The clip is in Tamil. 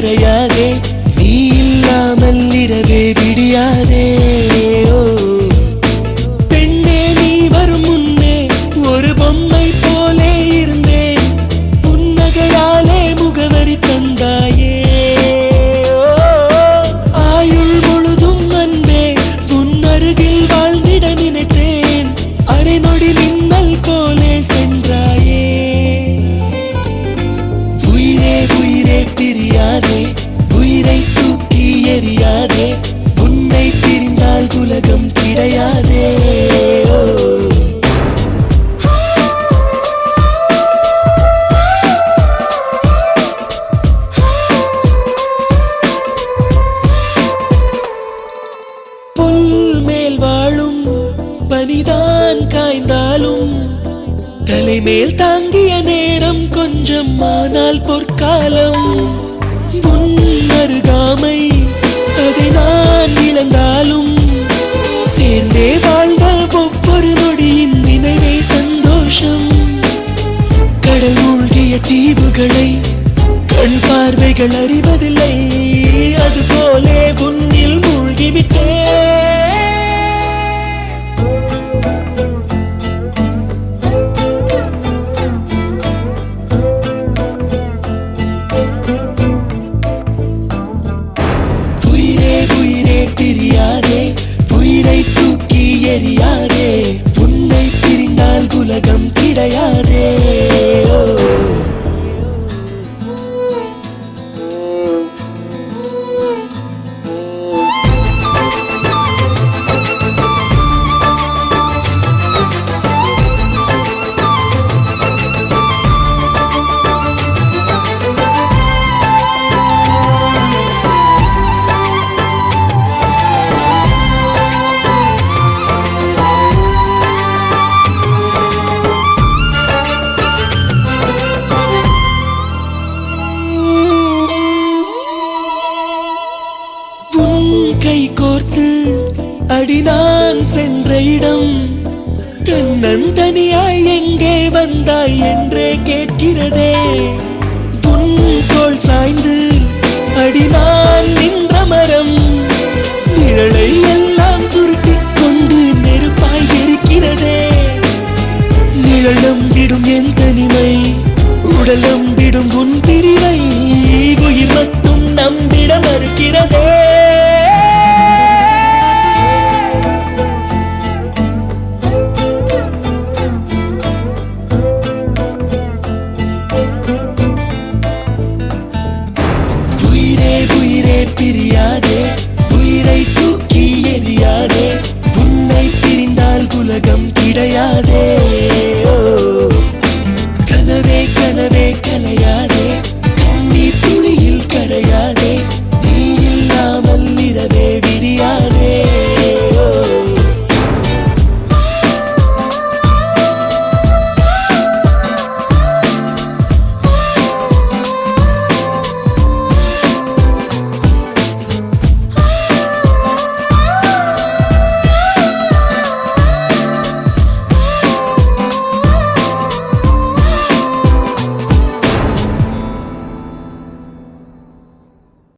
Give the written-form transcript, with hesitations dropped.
கரையாதே, நீ இல்லாமல் இரவே விடியாதே. ஓ பெண்ணே, நீ வரும் முன்னே ஒரு பொம்மை போலே இருந்தேன், புன்னகையாலே முகவரி தந்தாயே. ஆயுள் முழுதும் அன்பே உன் அருகில் வாழ்ந்திட நினைத்தேன், அரை நொடி மின்னல் போலே சென்றாயே. உயிரே உயிரே பிரியாதே, உயிரை தூக்கி எறியாதே, உன்னை பிரிந்தால் உலகம் கிடையாதே. புல் மேல் வாழும் பனிதான் காய்ந்தாலும், தலைமேல் தாங்கிய நேரம் கொஞ்சம் ஆனால் பொற்காலம். உன் அருகாமை அதை நான் இழந்தாலும், சேர்ந்தே வாழ்ந்த ஒவ்வொரு நொடியின் நினைவே சந்தோஷம். கடல் மூழ்கிய தீவுகளை கண் பார்வைகள் அறிவதில்லை, அதுபோலே உன்னில் மூழ்கிவிட்டே. பிரியாதே, உயிரை தூக்கி எறியாதே, உன்னை பிரிந்தால் உலகம் கிடையாதே. கை கோர்த்து அடி நான் சென்ற இடம், தன்னந்தனியாய் எங்கே வந்தாய் என்றே கேட்கிறதே. உன் தோள் சாய்ந்து அடி நான் நின்ற மரம், நிழலை எல்லாம் சுருட்டிக் கொண்டு நெருப்பாய் இருக்கிறதே. நிழலும் விடும் என் தனிமை, உடலும் விடும் உன் பிரிவை, உயிர் மட்டும் நம்பிட மறுக்கிறதே. உயிரே உயிரே பிரியாதே,